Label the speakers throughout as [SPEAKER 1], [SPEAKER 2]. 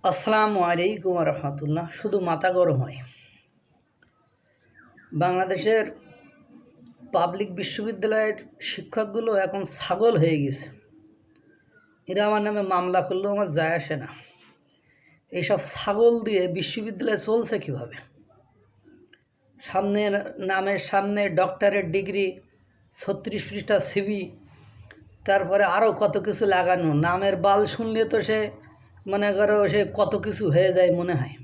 [SPEAKER 1] আসসালামু আলাইকুম রহমতুল্লাহ। শুধু মাথা গরম হয়। বাংলাদেশের পাবলিক বিশ্ববিদ্যালয়ের শিক্ষকগুলো এখন ছাগল হয়ে গেছে। এরা আমার নামে মামলা করলেও আমার যায় আসে না। এইসব ছাগল দিয়ে বিশ্ববিদ্যালয় চলছে কীভাবে? নামের সামনে ডক্টরেট ডিগ্রি, 36 পৃষ্ঠা সিভি, তারপরে আরও কত কিছু লাগানো। নামের বাল শুনলে তো সে মনে করো সে কত কিছু হয়ে যায় মনে হয়।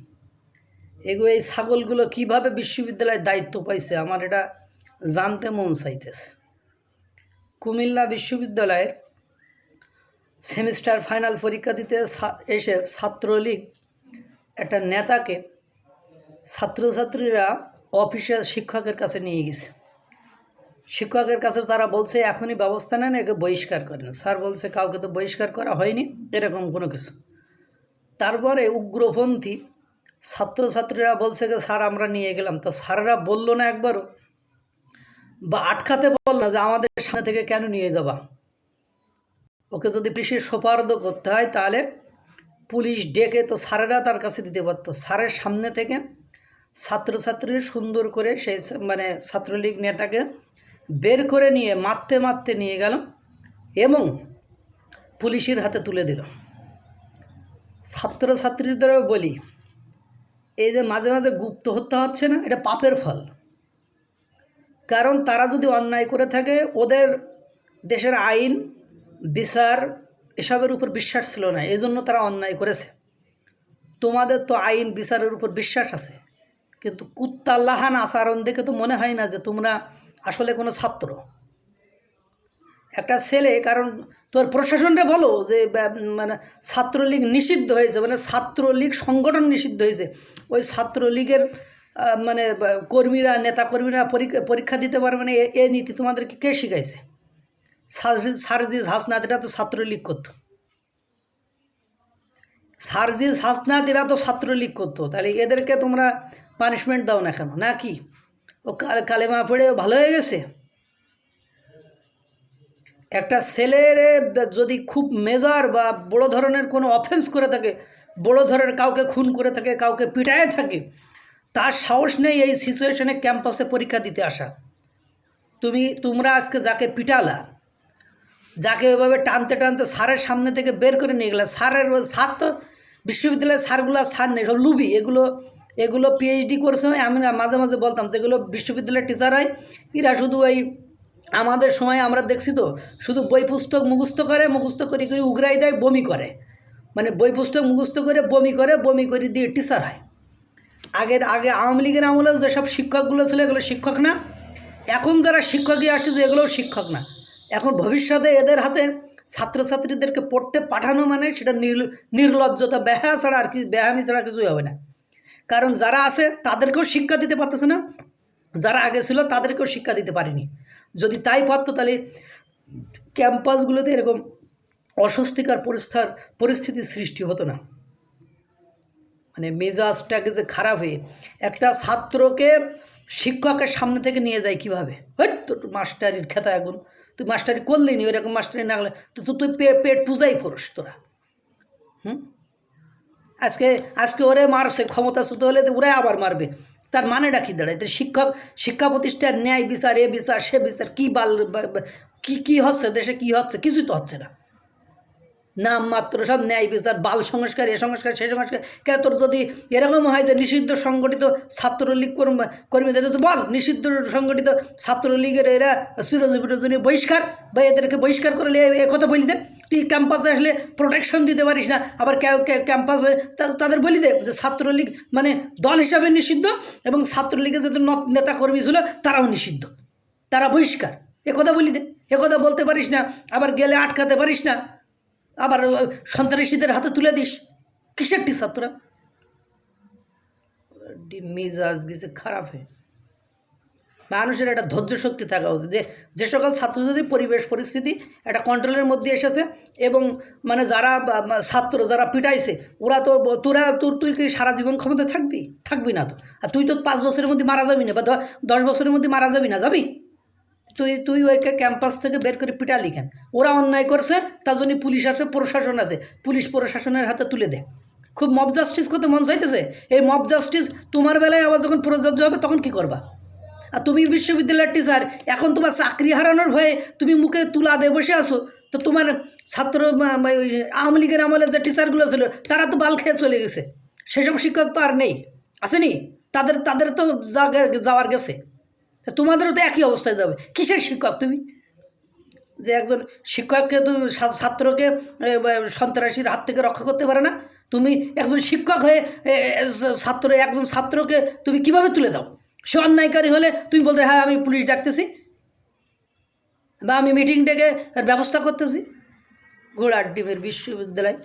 [SPEAKER 1] এই ছাগলগুলো কিভাবে বিশ্ববিদ্যালয়ের দায়িত্ব পাইছে আমার এটা জানতে মন চাইতেছে। কুমিল্লা বিশ্ববিদ্যালয়ের সেমিস্টার ফাইনাল পরীক্ষা দিতে এসে ছাত্রলীগ একটা নেতাকে ছাত্রছাত্রীরা অফিসে শিক্ষকের কাছে নিয়ে গেছে। শিক্ষকের কাছে তারা বলছে এখনই ব্যবস্থা নেন, একে বহিষ্কার করেন। স্যার বলছে কাউকে তো বহিষ্কার করা হয়নি, এরকম কোনো কিছু। তারপরে উগ্রপন্থী ছাত্রছাত্রীরা বলছে যে স্যার আমরা নিয়ে গেলাম। তা স্যাররা বললো না একবারও, বা আটকাতে বল না যে আমাদের সামনে থেকে কেন নিয়ে যাবা? ওকে যদি পুলিশে সোপর্দ করতে হয় তাহলে পুলিশ ডেকে তো স্যারেরা তার কাছে দিতে পারতো। স্যারের সামনে থেকে ছাত্রছাত্রীর সুন্দর করে সেই ছাত্রলীগ নেতাকে বের করে নিয়ে মারতে মারতে নিয়ে গেল এবং পুলিশের হাতে তুলে দিল। ছাত্রছাত্রীদেরও বলি, এই যে মাঝে মাঝে গুপ্ত হত্যা হচ্ছে না, এটা পাপের ফল। কারণ তারা যদি অন্যায় করে থাকে, ওদের দেশের আইন বিচার এসবের উপর বিশ্বাস ছিল না, এই জন্য তারা অন্যায় করেছে। তোমাদের তো আইন বিচারের উপর বিশ্বাস আছে, কিন্তু কুত্তাল্লাহান আচরণ দেখে তো মনে হয় না যে তোমরা আসলে কোনো ছাত্র। একটা ছেলে, কারণ তোর প্রশাসনটা বলো যে ছাত্রলীগ নিষিদ্ধ হয়েছে, ছাত্রলীগ সংগঠন নিষিদ্ধ হয়েছে, ওই ছাত্রলীগের কর্মীরা নেতাকর্মীরা পরীক্ষা দিতে পারবে না, এ নীতি তোমাদেরকে কে শিখাইছে? সারজিজ হাসনাত তো ছাত্রলীগ করতো। সারজিজ হাসনাত তো ছাত্রলীগ করতো। তাহলে এদেরকে তোমরা পানিশমেন্ট দাও না কেন? নাকি ও কালেমা পড়ে ভালো হয়ে গেছে? একটা ছেলের যদি খুব মেজর বা বড় ধরনের কোনো অফেন্স করে থাকে, বড় ধরনের কাউকে খুন করে থাকে, কাউকে পিটায় থাকে, তার সাহস নেই এই সিচুয়েশনে ক্যাম্পাসে পরীক্ষা দিতে আসা। তোমরা আজকে যাকে পিটালা, যাকে ওইভাবে টানতে টানতে স্যারের সামনে থেকে বের করে নিয়ে গেলে, স্যার তো বিশ্ববিদ্যালয়ের স্যারগুলো স্যার নেই, সব লুবি। এগুলো পিএইচডি করছে। আমি মাঝে মাঝে বলতাম যেগুলো বিশ্ববিদ্যালয়ের টিচার হয়, এরা শুধু ওই আমাদের সময় আমরা দেখছি তো শুধু বই পুস্তক মুখস্থ করে উগরাই দেয়, বমি করে। বই পুস্তক মুখস্থ করে বমি করে দিয়ে টিচার হয়। আগে আওয়ামী লীগের আমলেও যেসব শিক্ষকগুলো ছিল এগুলো শিক্ষক না। এখন যারা শিক্ষকই আসছে এগুলোও শিক্ষক না। এখন ভবিষ্যতে এদের হাতে ছাত্রছাত্রীদেরকে পড়তে পাঠানো সেটা নির্লজ্জতা, বেহামি ছাড়া কিছুই হবে না। কারণ যারা আছে তাদেরকেও শিক্ষা দিতে পারতেছে না, যারা আগে ছিল তাদেরকেও শিক্ষা দিতে পারেনি। যদি তাই পারতো তাহলে ক্যাম্পাসগুলোতে এরকম অস্বস্তিকর পরিস্থিতির সৃষ্টি হতো না। মেজাজটাকে যে খারাপ হয়ে একটা ছাত্রকে শিক্ষকের সামনে থেকে নিয়ে যায় কীভাবে? হয়তো মাস্টারির খেতা এখন তুই মাস্টারি করলি নি, ওইরকম মাস্টারি না হলে তো তুই পেট পূজাই করিস তোরা। আজকে ওরে মারছে, ক্ষমতাচ্যুত হলে ওরা আবার মারবে। তার মানেটা কী দাঁড়ায়? শিক্ষা প্রতিষ্ঠান ন্যায় বিচার, এ বিচার সে বিচার, কী হচ্ছে দেশে? কী হচ্ছে? কিছুই তো হচ্ছে না। নাম মাত্র সব ন্যায় বিচার, বাল সংস্কার, এ সংস্কার সে সংস্কার। কেন তোর যদি এরকম হয় যে নিষিদ্ধ সংগঠিত ছাত্রলীগ কর্মীদের বল, নিষিদ্ধ সংগঠিত ছাত্রলীগের এরা চিরজীবী বহিষ্কার বা এদেরকে বহিষ্কার করলে এ কথা বলি দে। তুই ক্যাম্পাসে আসলে প্রোটেকশন দিতে পারিস না, আবার ক্যাম্পাসে তাদের বলি দে যে ছাত্রলীগ দল হিসাবে নিষিদ্ধ এবং ছাত্রলীগের যাদের নেতাকর্মী ছিল তারাও নিষিদ্ধ, তারা বহিষ্কার, এ কথা বলি দে। এ কথা বলতে পারিস না, আবার গেলে আটকাতে পারিস না, আবার সন্ত্রাসীদের হাতে তুলে দিস। কিসের টিচার তোরা? মেজাজ গেছে খারাপ হয়ে। মানুষের একটা ধৈর্য শক্তি থাকা উচিত যে সকল ছাত্রছাত্রী পরিবেশ পরিস্থিতি একটা কন্ট্রোলের মধ্যে এসেছে এবং যারা ছাত্র যারা পিটাইছে ওরা তো তুই কি সারা জীবন ক্ষমতা থাকবি না তো। আর তুই তো 5 বছরের মধ্যে মারা যাবি না, বা 10 বছরের মধ্যে মারা যাবি না, যাবি? তুই ওইকে ক্যাম্পাস থেকে বের করে পিটালি কেন? ওরা অন্যায় করছে, তার জন্য পুলিশ আসে, প্রশাসন আছে, পুলিশ প্রশাসনের হাতে তুলে দে। খুব মব জাস্টিস করতে মন চাইতেছে, এই মব জাস্টিস তোমার বেলায় আবার যখন প্রযোজ্য হবে তখন কি করবা? আর তুমি বিশ্ববিদ্যালয়ের টিচার, এখন তোমার চাকরি হারানোর ভয়ে তুমি মুখে তুলা দিয়ে বসে আসো, তো তোমার ছাত্র ওই আওয়ামী লীগের আমলে যে টিচারগুলো ছিল তারা তো বাল খেয়ে চলে গেছে, সেসব শিক্ষক তো আর নেই, আসেনি? তাদের তো যাওয়ার গেছে, তা তোমাদেরও তো একই অবস্থায় যাবে। কিসের শিক্ষক তুমি? যে একজন শিক্ষককে তুমি ছাত্রকে সন্ত্রাসীর হাত থেকে রক্ষা করতে পারে না, তুমি একজন শিক্ষক হয়ে একজন ছাত্রকে তুমি কিভাবে তুলে দাও? সে অন্যায়কারী হলে তুমি বলতে হ্যাঁ আমি পুলিশ ডাকতেছি বা আমি মিটিং ডেকে ব্যবস্থা করতেছি। ঘোড়ার ডিমের বিশ্ববিদ্যালয়।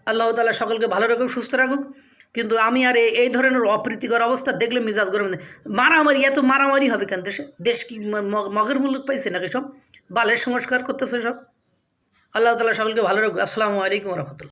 [SPEAKER 1] আল্লাহ তাআলা সকলকে ভালো রাখুক, সুস্থ রাখুক। কিন্তু আমি আর এই ধরনের অপ্রীতিকর অবস্থা দেখলে মিজাজ গরম। মারামারি, এত মারামারি হবে কেন দেশে? দেশ কি মগের মুলুক পাইছে নাকি? সব বালের সংস্কার করতেছে সব। আল্লাহ তাআলা সকলকে ভালো রাখুক। আসসালামু আলাইকুম রহমতুল্লাহ।